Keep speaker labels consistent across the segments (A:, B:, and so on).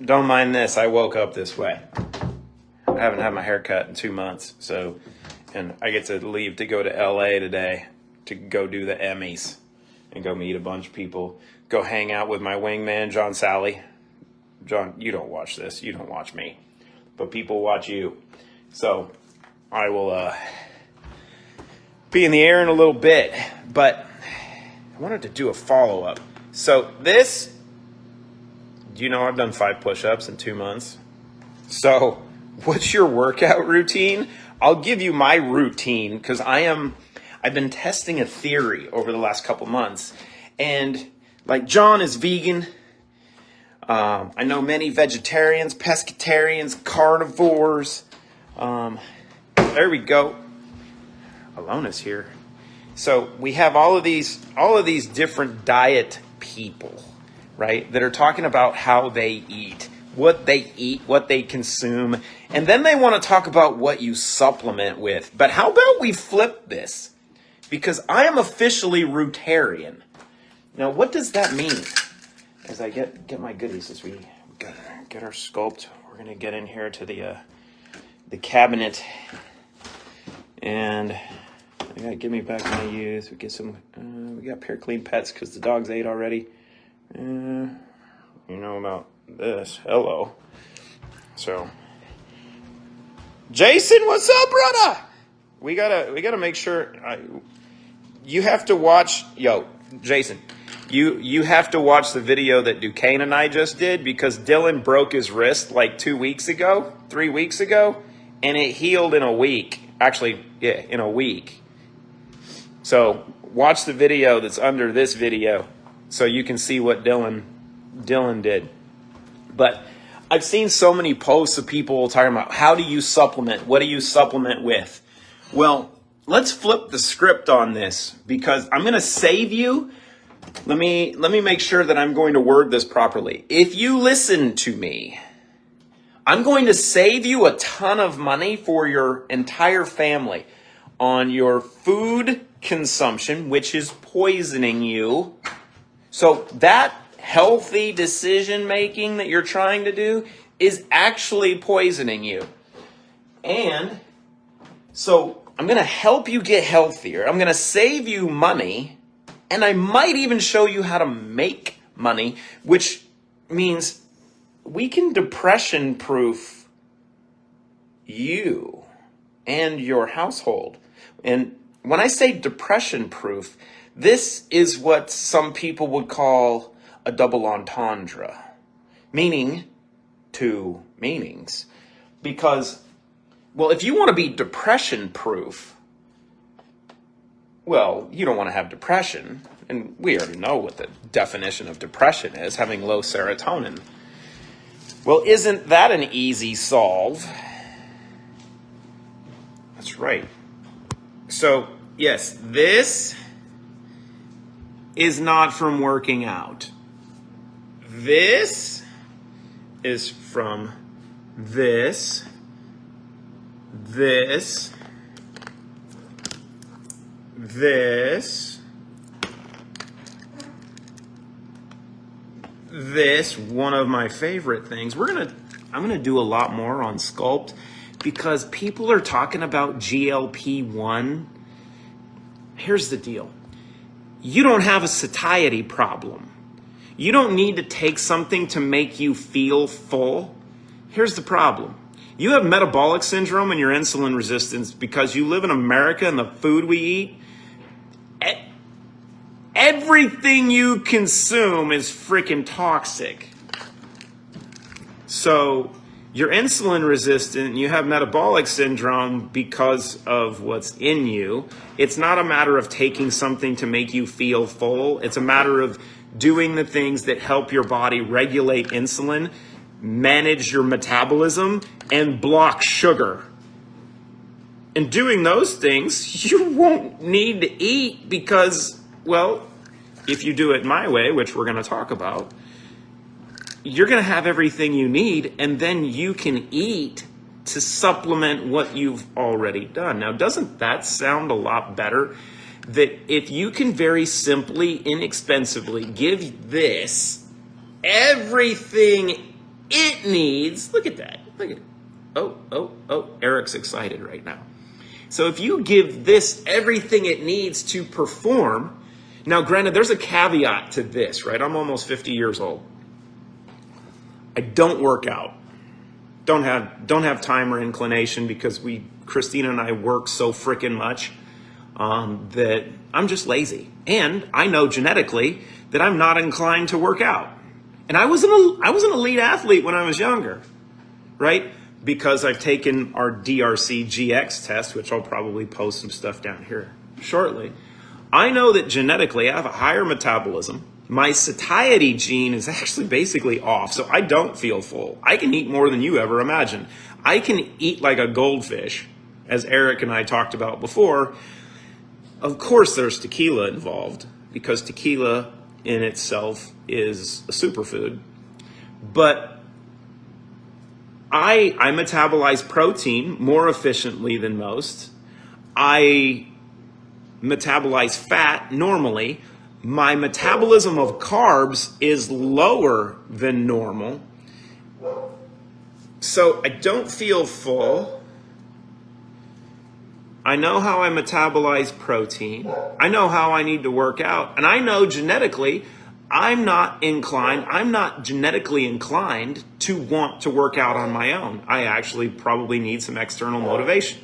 A: don't mind this. I woke up this way. I haven't had my hair cut in 2 months, and I get to leave to go to LA today to go do the Emmys and go meet a bunch of people, go hang out with my wingman, John Sally. John, you don't watch this. You don't watch me, but people watch you. So I will be in the air in a little bit, but I wanted to do a follow-up. So this, you know, I've done 5 push-ups in 2 months. So what's your workout routine? I'll give you my routine because I've been testing a theory over the last couple months. And like John is vegan. I know many vegetarians, pescatarians, carnivores. There we go. Alona's here. So we have all of these different diet people, right, that are talking about how they eat, what they consume, and then they want to talk about what you supplement with. But how about we flip this? Because I am officially ROOTarian. Now, what does that mean? As I get my goodies, as we get our Sculpt, we're gonna get in here to the cabinet, and I gotta give me back my youth. We get some. We got Pure Clean Pets because the dogs ate already. You know about this. Hello. So, Jason, what's up, brother? We gotta make sure. You have to watch. Yo, Jason, you have to watch the video that Duquesne and I just did because Dylan broke his wrist like 3 weeks ago, and it healed in a week. Actually, yeah, in a week. So watch the video that's under this video so you can see what Dylan did. But I've seen so many posts of people talking about how do you supplement? What do you supplement with? Well, let's flip the script on this because I'm going to save you. Let me make sure that I'm going to word this properly. If you listen to me, I'm going to save you a ton of money for your entire family on your food consumption, which is poisoning you. So that healthy decision making that you're trying to do is actually poisoning you. And so I'm going to help you get healthier. I'm going to save you money, and I might even show you how to make money, which means we can depression proof you and your household. And when I say depression proof, this is what some people would call a double entendre, meaning 2 meanings. Because, well, if you want to be depression proof, well, you don't want to have depression. And we already know what the definition of depression is, having low serotonin. Well, isn't that an easy solve? That's right. So, yes, this is not from working out. This is from this, one of my favorite things. I'm gonna do a lot more on Sculpt because people are talking about GLP-1. Here's the deal. You don't have a satiety problem. You don't need to take something to make you feel full. Here's the problem. You have metabolic syndrome and your insulin resistance because you live in America and the food we eat. Everything you consume is freaking toxic. So you're insulin resistant, you have metabolic syndrome because of what's in you. It's not a matter of taking something to make you feel full. It's a matter of doing the things that help your body regulate insulin, manage your metabolism, and block sugar. And doing those things, you won't need to eat because, well, if you do it my way, which we're going to talk about, you're going to have everything you need, and then you can eat to supplement what you've already done. Now, doesn't that sound a lot better? That if you can very simply, inexpensively give this everything it needs, look at that, look at it. Oh, Eric's excited right now. So if you give this everything it needs to perform, now granted, there's a caveat to this, right? I'm almost 50 years old. I don't work out. Don't have time or inclination because Christina and I work so freaking much that I'm just lazy. And I know genetically that I'm not inclined to work out. And I was an elite athlete when I was younger, right? Because I've taken our DRC-GX test, which I'll probably post some stuff down here shortly. I know that genetically I have a higher metabolism. My satiety gene is actually basically off, so I don't feel full. I can eat more than you ever imagine. I can eat like a goldfish, as Eric and I talked about before. Of course, there's tequila involved, because tequila in itself is a superfood. But I metabolize protein more efficiently than most. I metabolize fat normally. My metabolism of carbs is lower than normal. So I don't feel full. I know how I metabolize protein. I know how I need to work out. And I know genetically, I'm not genetically inclined to want to work out on my own. I actually probably need some external motivation.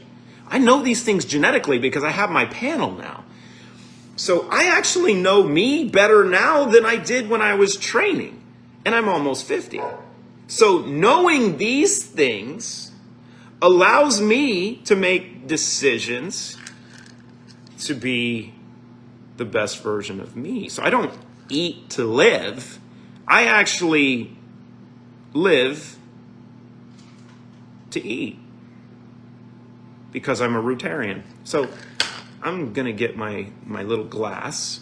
A: I know these things genetically because I have my panel now. So I actually know me better now than I did when I was training. And I'm almost 50. So knowing these things allows me to make decisions to be the best version of me. So I don't eat to live. I actually live to eat because I'm a ROOTarian. So I'm going to get my little glass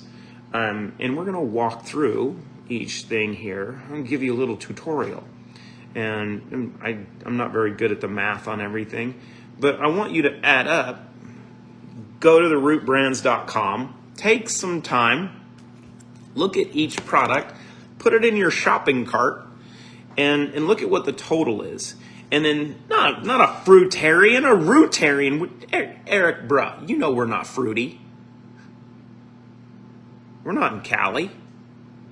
A: and we're going to walk through each thing here. I'm going to give you a little tutorial. And I'm not very good at the math on everything, but I want you to add up, go to the rootbrands.com, take some time, look at each product, put it in your shopping cart, and look at what the total is. And then, not a fruitarian, a ROOTarian. Eric, bruh, you know we're not fruity. We're not in Cali,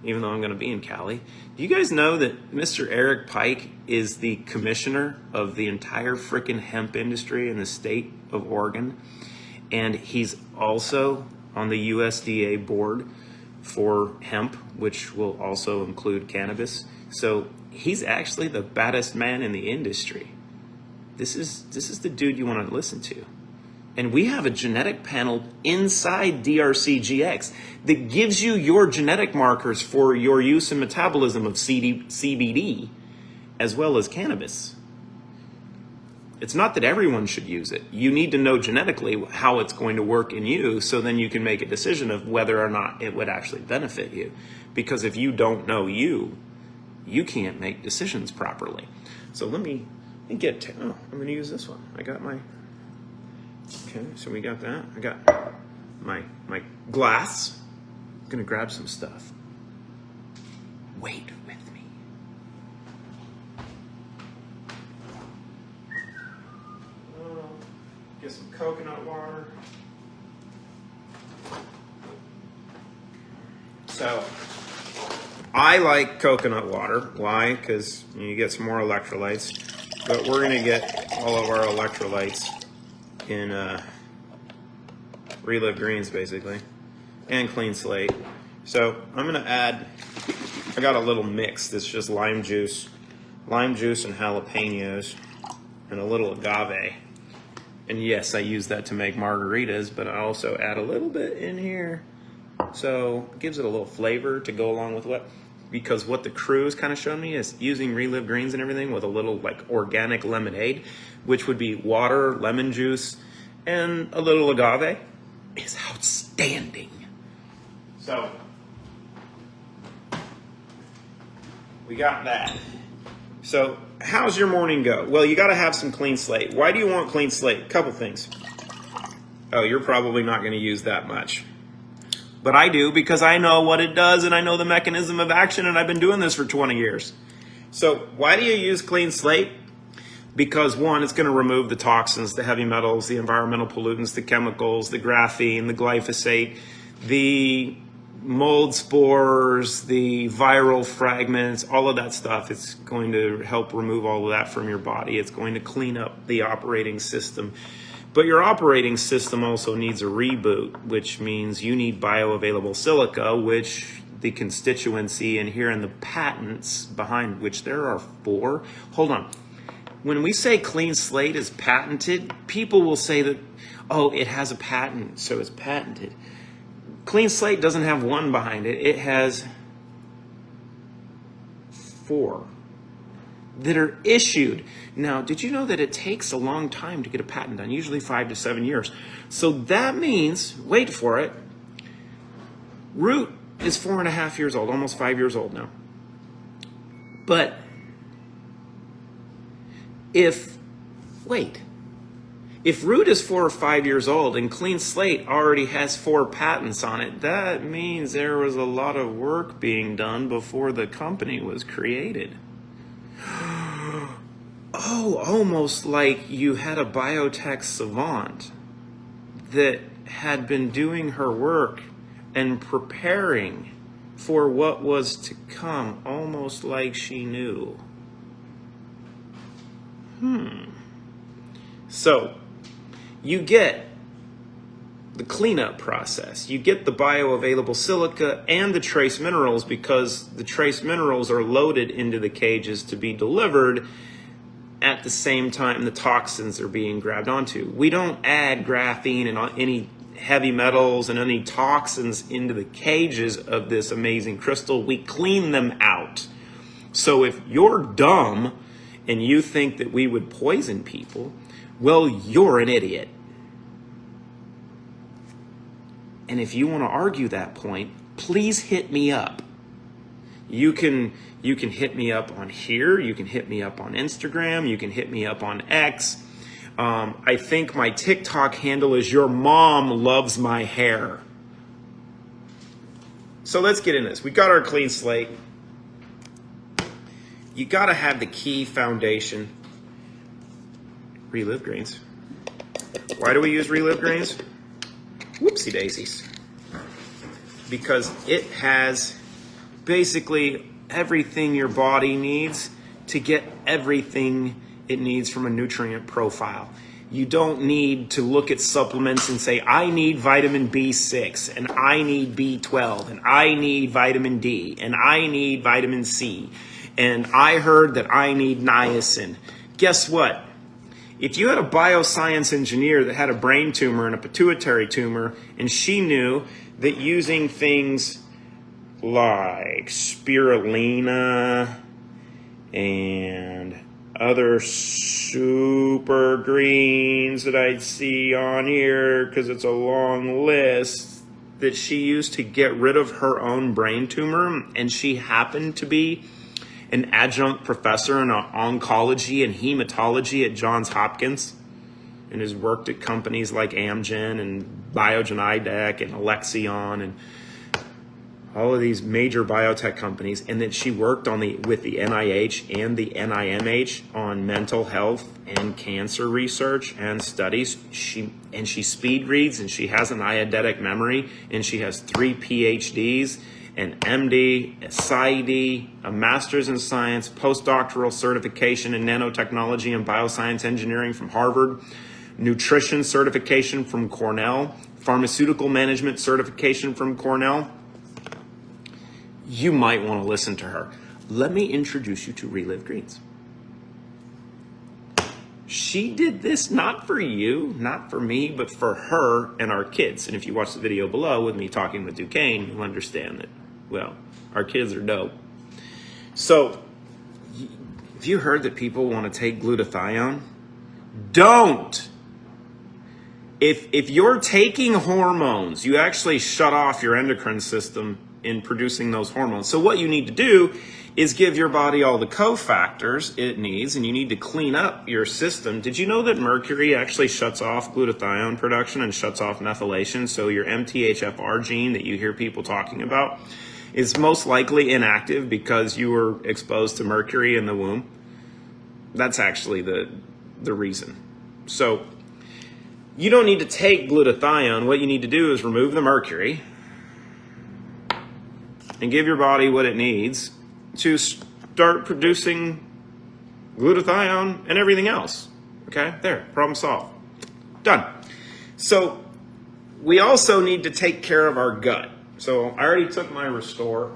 A: even though I'm going to be in Cali. Do you guys know that Mr. Eric Pike is the commissioner of the entire frickin' hemp industry in the state of Oregon? And he's also on the USDA board for hemp, which will also include cannabis. So he's actually the baddest man in the industry. This is the dude you want to listen to. And we have a genetic panel inside DRC-GX that gives you your genetic markers for your use and metabolism of CBD as well as cannabis. It's not that everyone should use it. You need to know genetically how it's going to work in you so then you can make a decision of whether or not it would actually benefit you. Because if you don't know you can't make decisions properly. So let me get to, I'm going to use this one. I got my, okay, so we got that. I got my glass. I'm going to grab some stuff. Wait with me. Get some coconut water. So I like coconut water. Why? Because you get some more electrolytes. But we're going to get all of our electrolytes in Relive Greens, basically, and Clean Slate. So I'm going to add, I got a little mix that's just lime juice and jalapenos, and a little agave. And yes, I use that to make margaritas, but I also add a little bit in here. So it gives it a little flavor to go along with because what the crew has kind of shown me is using Relive Greens and everything with a little like organic lemonade, which would be water, lemon juice, and a little agave, is outstanding. So we got that. So how's your morning go? Well, you got to have some Clean Slate. Why do you want Clean Slate? Couple things. Oh, you're probably not going to use that much. But I do because I know what it does and I know the mechanism of action and I've been doing this for 20 years. So why do you use Clean Slate? Because one, it's going to remove the toxins, the heavy metals, the environmental pollutants, the chemicals, the graphene, the glyphosate, the mold spores, the viral fragments, all of that stuff. It's going to help remove all of that from your body. It's going to clean up the operating system. But your operating system also needs a reboot, which means you need bioavailable silica, which the constituency and here in the patents behind which there are 4. Hold on. When we say Clean Slate is patented, people will say that, oh, it has a patent, so it's patented. Clean Slate doesn't have 1 behind it. It has 4 that are issued. Now, did you know that it takes a long time to get a patent done, usually 5 to 7 years? So that means, wait for it, Root is 4.5 years old, almost 5 years old now. But if Root is 4 or 5 years old and Clean Slate already has 4 patents on it, that means there was a lot of work being done before the company was created. Oh, almost like you had a biotech savant that had been doing her work and preparing for what was to come, almost like she knew. So, you get the cleanup process. You get the bioavailable silica and the trace minerals because the trace minerals are loaded into the cages to be delivered at the same time the toxins are being grabbed onto. We don't add graphene and any heavy metals and any toxins into the cages of this amazing crystal. We clean them out. So if you're dumb and you think that we would poison people, well, you're an idiot. And if you want to argue that point, please hit me up. You can hit me up on here. You can hit me up on Instagram. You can hit me up on X. I think my TikTok handle is Your Mom Loves My Hair. So let's get into this. We got our Clean Slate. You got to have the key foundation. Relive grains. Why do we use relive grains? Whoopsie daisies. Because it has basically everything your body needs to get everything it needs from a nutrient profile. You don't need to look at supplements and say, I need vitamin B6, and I need B12, and I need vitamin D, and I need vitamin C, and I heard that I need niacin. Guess what? If you had a bioscience engineer that had a brain tumor and a pituitary tumor, and she knew that using things like spirulina and other super greens that I'd see on here, because it's a long list, that she used to get rid of her own brain tumor, and she happened to be an adjunct professor in oncology and hematology at Johns Hopkins, and has worked at companies like Amgen and Biogen IDEC and Alexion and all of these major biotech companies, and that she worked with the NIH and the NIMH on mental health and cancer research and studies. She speed reads, and she has an eidetic memory, and she has 3 PhDs, an MD, a PsyD, a master's in science, postdoctoral certification in nanotechnology and bioscience engineering from Harvard, nutrition certification from Cornell, pharmaceutical management certification from Cornell. You might want to listen to her. Let me introduce you to Relive Greens. She did this not for you, not for me, but for her and our kids. And if you watch the video below with me talking with Duquesne, you'll understand that, well, our kids are dope. So, have you heard that people want to take glutathione? Don't! If you're taking hormones, you actually shut off your endocrine system in producing those hormones. So what you need to do is give your body all the cofactors it needs, and you need to clean up your system. Did you know that mercury actually shuts off glutathione production and shuts off methylation? So your MTHFR gene that you hear people talking about is most likely inactive because you were exposed to mercury in the womb. That's actually the reason. So you don't need to take glutathione. What you need to do is remove the mercury and give your body what it needs to start producing glutathione and everything else. Okay, there, problem solved. Done. So we also need to take care of our gut. So I already took my Restore,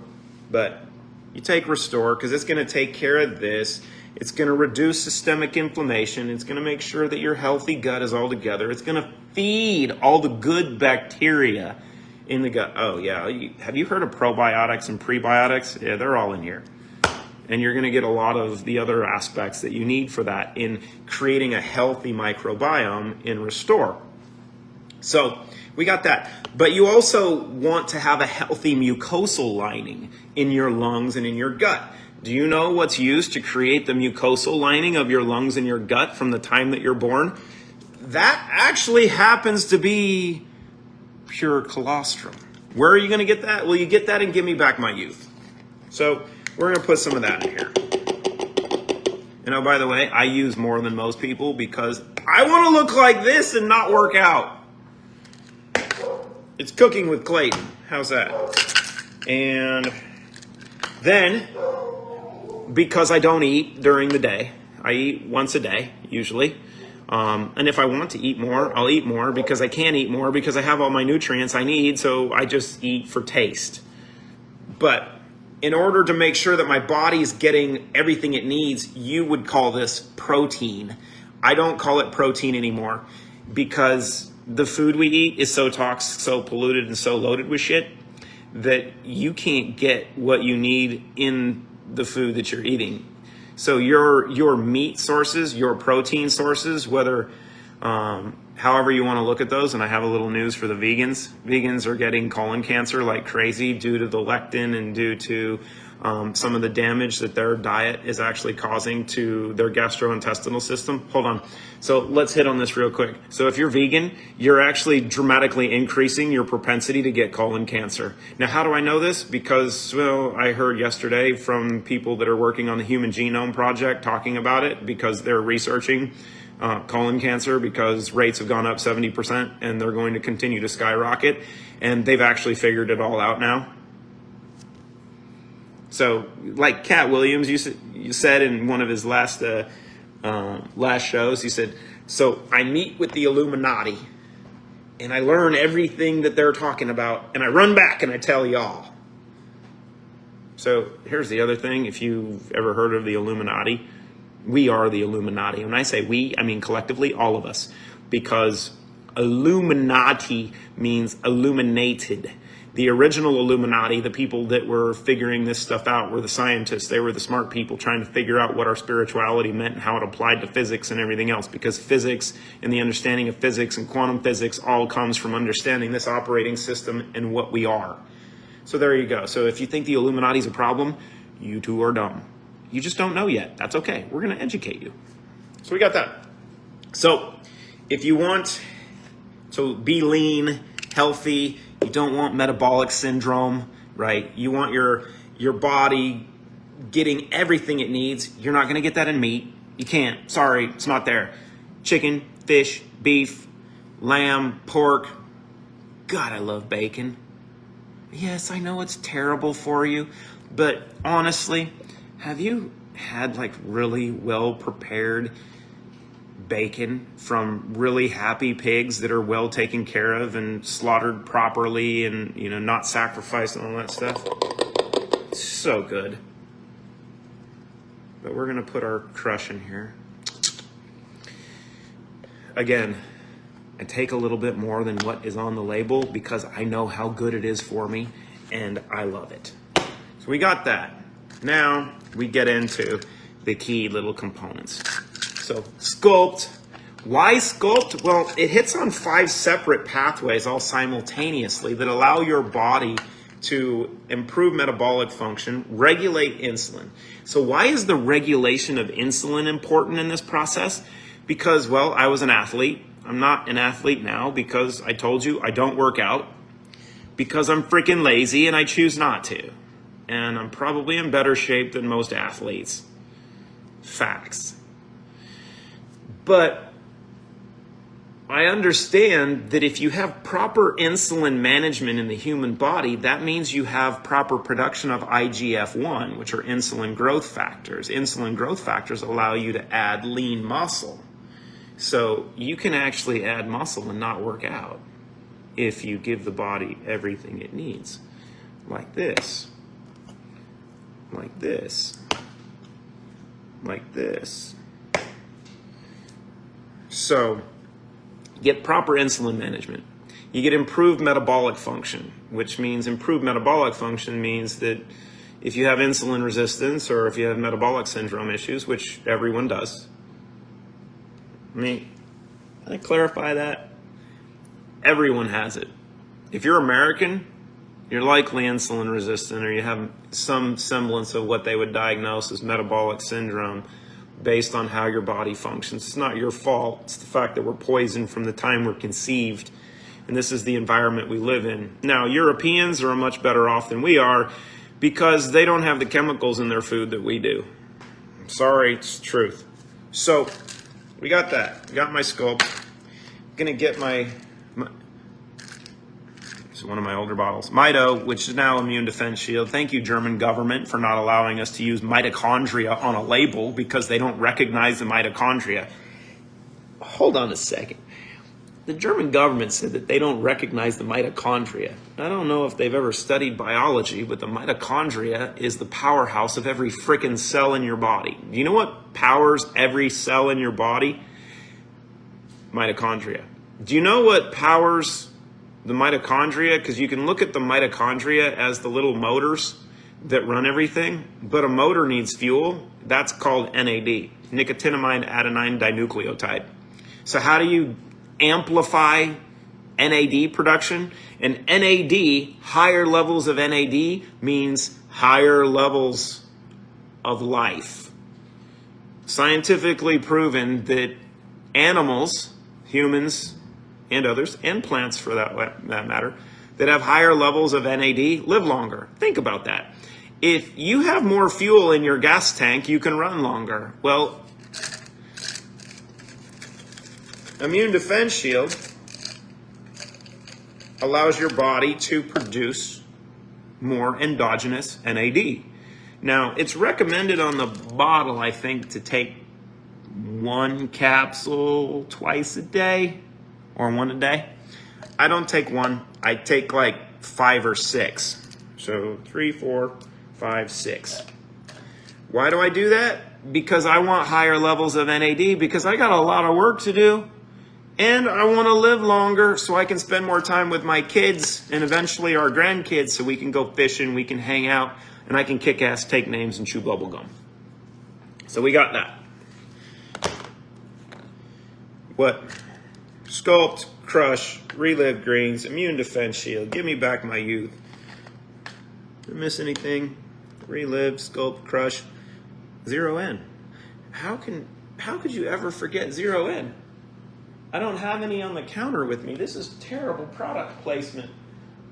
A: but you take Restore because it's going to take care of this. It's going to reduce systemic inflammation. It's going to make sure that your healthy gut is all together. It's going to feed all the good bacteria in the gut. Oh, yeah. Have you heard of probiotics and prebiotics? Yeah, they're all in here. And you're going to get a lot of the other aspects that you need for that in creating a healthy microbiome in Restore. So we got that. But you also want to have a healthy mucosal lining in your lungs and in your gut. Do you know what's used to create the mucosal lining of your lungs and your gut from the time that you're born? That actually happens to be pure colostrum. Where are you going to get that? Well, you get that and Give Me Back My Youth. So we're going to put some of that in here. And oh, by the way, I use more than most people because I want to look like this and not work out. It's Cooking with Clayton. How's that? And then, because I don't eat during the day, I eat once a day, usually. And if I want to eat more, I'll eat more because I can eat more because I have all my nutrients I need, so I just eat for taste. But in order to make sure that my body is getting everything it needs, you would call this protein. I don't call it protein anymore because the food we eat is so toxic, so polluted, and so loaded with shit that you can't get what you need in the food that you're eating. So your meat sources, your protein sources, whether however you want to look at those, and I have a little news for the vegans. Vegans are getting colon cancer like crazy due to the lectin and due to some of the damage that their diet is actually causing to their gastrointestinal system. Hold on. So let's hit on this real quick. So if you're vegan, you're actually dramatically increasing your propensity to get colon cancer. Now, how do I know this? Because, well, I heard yesterday from people that are working on the Human Genome Project talking about it because they're researching colon cancer because rates have gone up 70% and they're going to continue to skyrocket. And they've actually figured it all out now. So, like Cat Williams, you said in one of his last shows, he said, so I meet with the Illuminati and I learn everything that they're talking about and I run back and I tell y'all. So here's the other thing. If you've ever heard of the Illuminati, we are the Illuminati. When I say we, I mean collectively, all of us, because Illuminati means illuminated. The original Illuminati, the people that were figuring this stuff out, were the scientists. They were the smart people trying to figure out what our spirituality meant and how it applied to physics and everything else. Because physics and the understanding of physics and quantum physics all comes from understanding this operating system and what we are. So there you go. So if you think the Illuminati is a problem, you two are dumb. You just don't know yet. That's okay. We're going to educate you. So we got that. So if you want to be lean, healthy, you don't want metabolic syndrome, right? You want your body getting everything it needs. You're not going to get that in meat. You can't. Sorry, it's not there. Chicken, fish, beef, lamb, pork. God, I love bacon. Yes, I know it's terrible for you, but honestly, have you had like really well prepared bacon from really happy pigs that are well taken care of and slaughtered properly and, you know, not sacrificed and all that stuff? It's so good. But we're going to put our crush in here. Again, I take a little bit more than what is on the label because I know how good it is for me and I love it. So we got that. Now we get into the key little components. So Sculpt. Why Sculpt? Well, it hits on 5 separate pathways all simultaneously that allow your body to improve metabolic function, regulate insulin. So why is the regulation of insulin important in this process? Because, well, I was an athlete. I'm not an athlete now because I told you I don't work out because I'm freaking lazy and I choose not to. and I'm probably in better shape than most athletes. Facts. But I understand that if you have proper insulin management in the human body, that means you have proper production of IGF-1, which are insulin growth factors. Insulin growth factors allow you to add lean muscle. So you can actually add muscle and not work out if you give the body everything it needs. Like this. Like this. Like this. So get proper insulin management. You get improved metabolic function, which means improved metabolic function means that if you have insulin resistance or if you have metabolic syndrome issues, which everyone does. Can I clarify that? Everyone has it. If you're American, you're likely insulin resistant, or you have some semblance of what they would diagnose as metabolic syndrome based on how your body functions. It's not your fault. It's the fact that we're poisoned from the time we're conceived, and this is the environment we live in. Now, Europeans are much better off than we are because they don't have the chemicals in their food that we do. I'm sorry, it's the truth. So, we got that. We got my Sculpt. I'm gonna get my it's one of my older bottles. Mito, which is now Immune Defense Shield. Thank you, German government, for not allowing us to use mitochondria on a label because they don't recognize the mitochondria. Hold on a second. The German government said that they don't recognize the mitochondria. I don't know if they've ever studied biology, but the mitochondria is the powerhouse of every frickin' cell in your body. Do you know what powers every cell in your body? Mitochondria. Do you know what powers the mitochondria? Because you can look at the mitochondria as the little motors that run everything, but a motor needs fuel. That's called NAD, Nicotinamide Adenine Dinucleotide. So how do you amplify NAD production? And NAD, higher levels of NAD, means higher levels of life. Scientifically proven that animals, humans, and others, and plants for that matter, that have higher levels of NAD live longer. Think about that. If you have more fuel in your gas tank, you can run longer. Well, Immune Defense Shield allows your body to produce more endogenous NAD. Now, it's recommended on the bottle, I think, to take 1 capsule twice a day. Or 1 a day. I don't take 1. I take like 5 or 6. So 3, 4, 5, 6. Why do I do that? Because I want higher levels of NAD, because I got a lot of work to do. And I want to live longer so I can spend more time with my kids and eventually our grandkids so we can go fishing, we can hang out, and I can kick ass, take names, and chew bubble gum. So we got that. What? Sculpt, Crush, Relive Greens, Immune Defense Shield. Give me back my youth. Did I miss anything? Relive, Sculpt, Crush, Zero N. How could you ever forget Zero N? I don't have any on the counter with me. This is terrible product placement.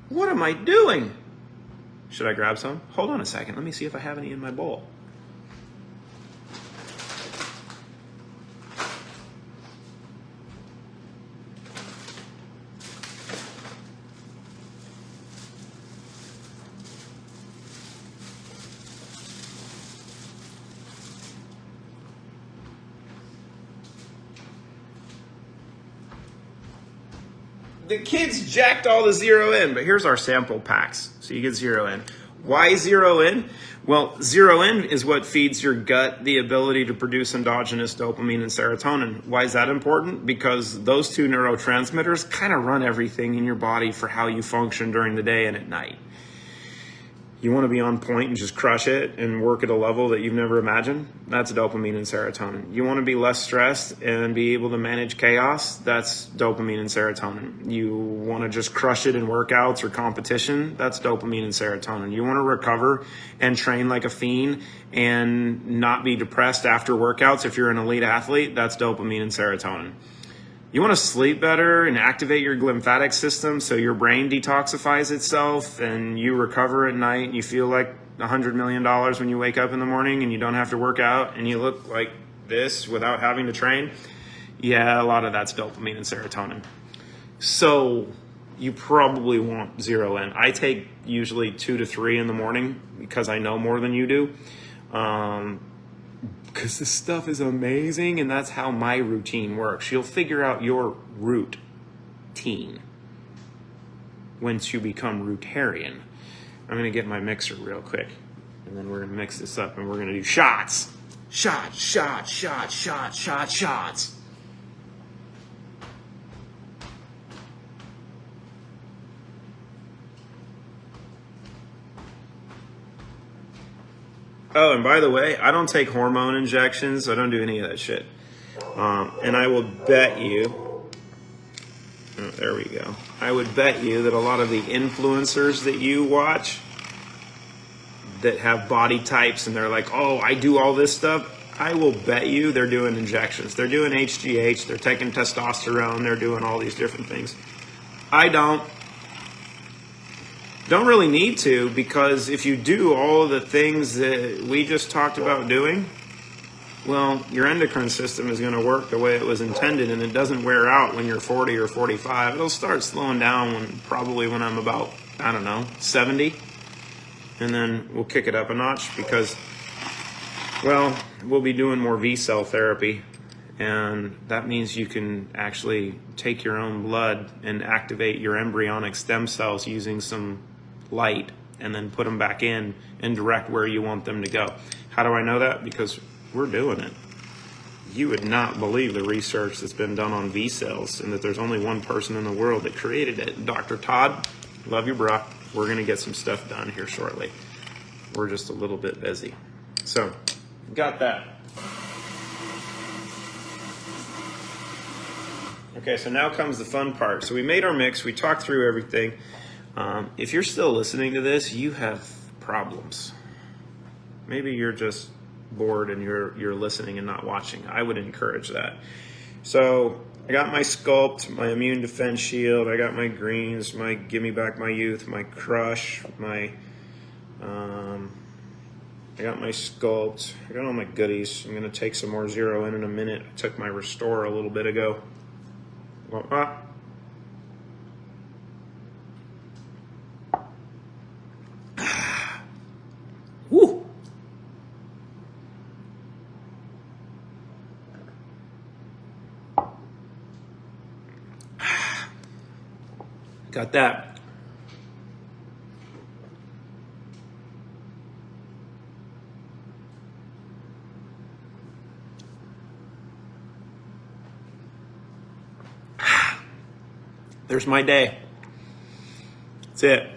A: What am I doing? Should I grab some? Hold on a second. Let me see if I have any in my bowl. The kids jacked all the Zero N, but here's our sample packs. So you get Zero N. Why Zero N? Well, Zero N is what feeds your gut the ability to produce endogenous dopamine and serotonin. Why is that important? Because those two neurotransmitters kind of run everything in your body for how you function during the day and at night. You want to be on point and just crush it and work at a level that you've never imagined? That's dopamine and serotonin. You want to be less stressed and be able to manage chaos? That's dopamine and serotonin. You want to just crush it in workouts or competition? That's dopamine and serotonin. You want to recover and train like a fiend and not be depressed after workouts if you're an elite athlete? That's dopamine and serotonin. You want to sleep better and activate your lymphatic system so your brain detoxifies itself and you recover at night and you feel like $100 million when you wake up in the morning and you don't have to work out and you look like this without having to train? Yeah, a lot of that's dopamine and serotonin. So you probably want 0 in. I take usually 2 to 3 in the morning because I know more than you do. Because this stuff is amazing, and that's how my routine works. You'll figure out your routine once you become ROOTarian. I'm going to get my mixer real quick, and then we're going to mix this up, and we're going to do shots. Shots, shots, shots, shots, shots, shots. Oh, and by the way, I don't take hormone injections. I don't do any of that shit. And I will bet you, there we go. I would bet you that a lot of the influencers that you watch that have body types and they're like, oh, I do all this stuff. I will bet you they're doing injections. They're doing HGH. They're taking testosterone. They're doing all these different things. I don't really need to, because if you do all of the things that we just talked about doing, well, your endocrine system is going to work the way it was intended, and it doesn't wear out when you're 40 or 45. It'll start slowing down probably when I'm about, 70. And then we'll kick it up a notch because, well, we'll be doing more V-cell therapy. And that means you can actually take your own blood and activate your embryonic stem cells using some light and then put them back in and direct where you want them to go. How do I know that? Because we're doing it. You would not believe the research that's been done on V cells, and that there's only one person in the world that created it. Dr. Todd, love you, bro. We're going to get some stuff done here shortly. We're just a little bit busy. So, got that. Okay, so now comes the fun part. So we made our mix. We talked through everything. If you're still listening to this, you have problems. Maybe you're just bored and you're listening and not watching. I would encourage that. So I got my Sculpt, my Immune Defense Shield. I got my greens, my Give Me Back My Youth, my Crush, my I got my Sculpt. I got all my goodies. I'm gonna take some more 0 in a minute. I took my Restore a little bit ago. Woo! Got that. There's my day. That's it.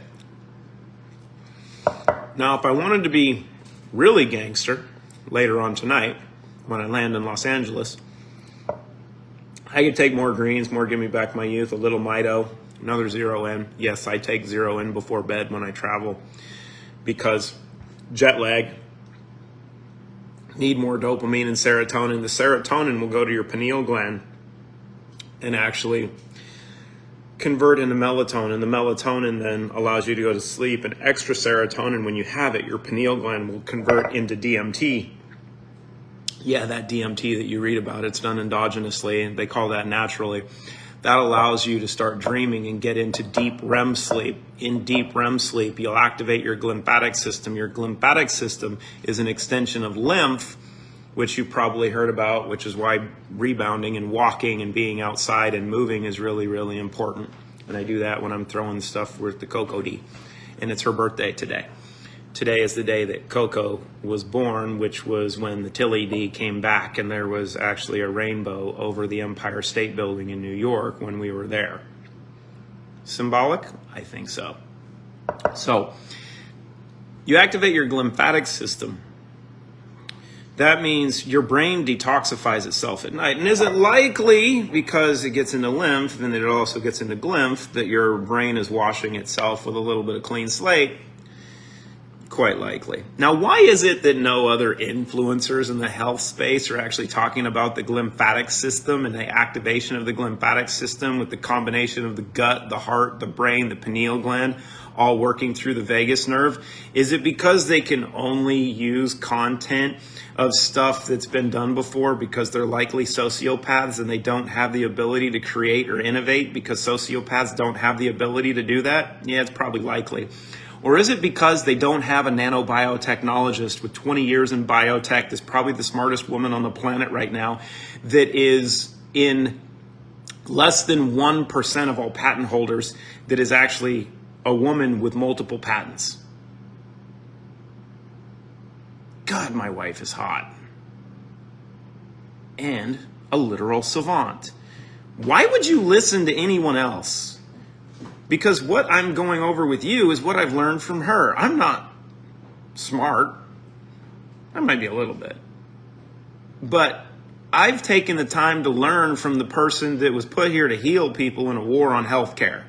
A: Now, if I wanted to be really gangster later on tonight, when I land in Los Angeles, I could take more greens, more Give Me Back My Youth, a little Mito, another 0 in. Yes, I take 0 in before bed when I travel because jet lag, need more dopamine and serotonin. The serotonin will go to your pineal gland and actually convert into melatonin. The melatonin then allows you to go to sleep, and extra serotonin, when you have it, your pineal gland will convert into DMT. Yeah, that DMT that you read about, it's done endogenously, and they call that naturally. That allows you to start dreaming and get into deep REM sleep. In deep REM sleep, you'll activate your glymphatic system. Your glymphatic system is an extension of lymph, which you probably heard about, which is why rebounding and walking and being outside and moving is really, really important. And I do that when I'm throwing stuff with the Coco D. And it's her birthday today. Today is the day that Coco was born, which was when the Tilly D came back, and there was actually a rainbow over the Empire State Building in New York when we were there. Symbolic? I think so. So, you activate your glymphatic system. That means your brain detoxifies itself at night, and isn't likely, because it gets into lymph and it also gets into glymph, that your brain is washing itself with a little bit of clean slate. Quite likely. Now, why is it that no other influencers in the health space are actually talking about the glymphatic system and the activation of the glymphatic system with the combination of the gut, the heart, the brain, the pineal gland, all working through the vagus nerve? Is it because they can only use content of stuff that's been done before because they're likely sociopaths and they don't have the ability to create or innovate because sociopaths don't have the ability to do that? Yeah, it's probably likely. Or is it because they don't have a nanobiotechnologist with 20 years in biotech that's probably the smartest woman on the planet right now that is in less than 1% of all patent holders that is actually a woman with multiple patents? God, my wife is hot. And a literal savant. Why would you listen to anyone else? Because what I'm going over with you is what I've learned from her. I'm not smart. I might be a little bit. But I've taken the time to learn from the person that was put here to heal people in a war on healthcare.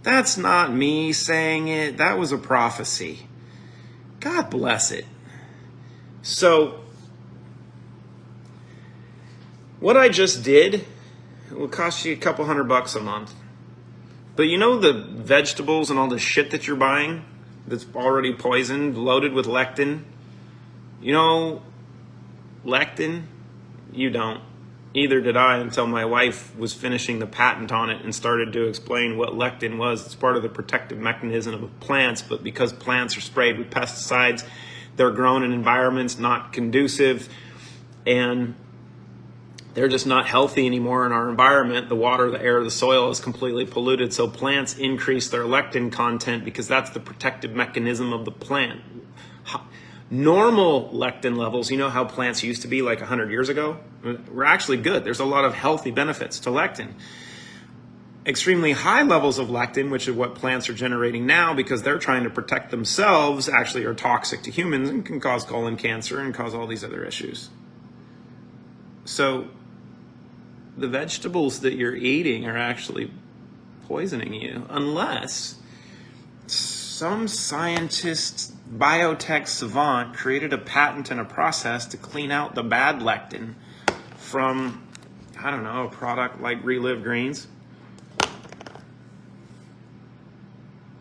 A: That's not me saying it. That was a prophecy. God bless it. So, what I just did will cost you a couple $100 a month. But you know the vegetables and all the shit that you're buying that's already poisoned, loaded with lectin? You know lectin? You don't. Either did I until my wife was finishing the patent on it and started to explain what lectin was. It's part of the protective mechanism of plants, but because plants are sprayed with pesticides, they're grown in environments not conducive, and they're just not healthy anymore in our environment. The water, the air, the soil is completely polluted. So plants increase their lectin content because that's the protective mechanism of the plant. Normal lectin levels, you know how plants used to be like 100 years ago? We're actually good. There's a lot of healthy benefits to lectin. Extremely high levels of lectin, which is what plants are generating now because they're trying to protect themselves, actually are toxic to humans and can cause colon cancer and cause all these other issues. So the vegetables that you're eating are actually poisoning you unless some scientist, biotech savant created a patent and a process to clean out the bad lectin from, I don't know, a product like Relive Greens.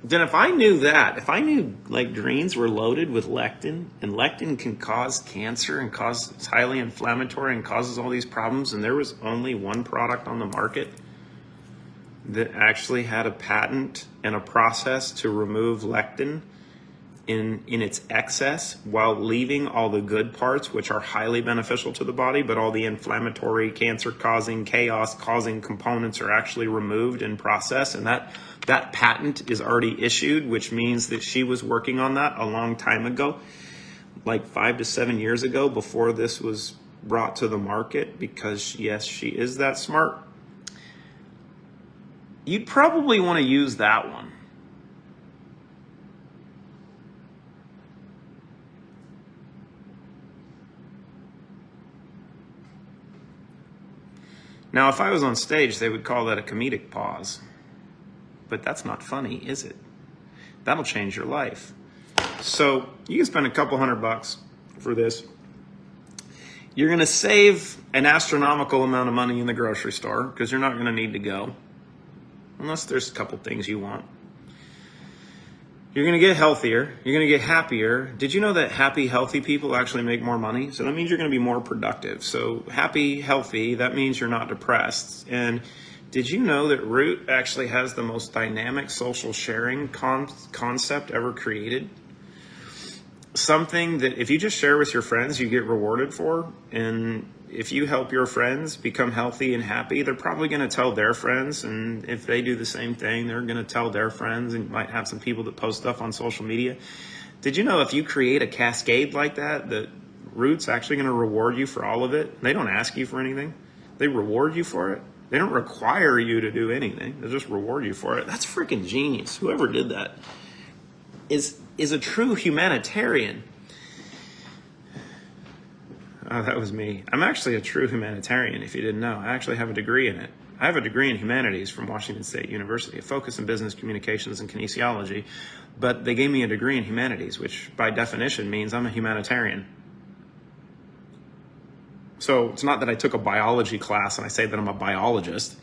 A: Then if I knew that, if I knew like greens were loaded with lectin and lectin can cause cancer and it's highly inflammatory and causes all these problems, and there was only one product on the market that actually had a patent and a process to remove lectin in its excess while leaving all the good parts, which are highly beneficial to the body, but all the inflammatory, cancer-causing, chaos-causing components are actually removed in process, and that patent is already issued, which means that she was working on that a long time ago, like 5 to 7 years ago, before this was brought to the market, because yes, she is that smart. You'd probably want to use that one. Now, if I was on stage, they would call that a comedic pause. But that's not funny, is it? That'll change your life. So you can spend a couple $100 for this. You're going to save an astronomical amount of money in the grocery store because you're not going to need to go. Unless there's a couple things you want. You're going to get healthier. You're going to get happier. Did you know that happy, healthy people actually make more money? So that means you're going to be more productive. So happy, healthy, that means you're not depressed. And did you know that Root actually has the most dynamic social sharing concept ever created? Something that if you just share with your friends, you get rewarded for. And if you help your friends become healthy and happy, they're probably going to tell their friends. And if they do the same thing, they're going to tell their friends, and you might have some people that post stuff on social media. Did you know if you create a cascade like that Root's actually going to reward you for all of it? They don't ask you for anything. They reward you for it. They don't require you to do anything. They just reward you for it. That's freaking genius. Whoever did that is a true humanitarian. Oh, that was me. I'm actually a true humanitarian, if you didn't know. I actually have a degree in it. I have a degree in humanities from Washington State University, a focus in business communications and kinesiology, but they gave me a degree in humanities, which by definition means I'm a humanitarian. So it's not that I took a biology class and I say that I'm a biologist.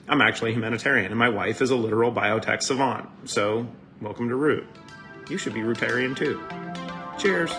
A: I'm actually a humanitarian, and my wife is a literal biotech savant. So welcome to Root. You should be Rootarian too. Cheers.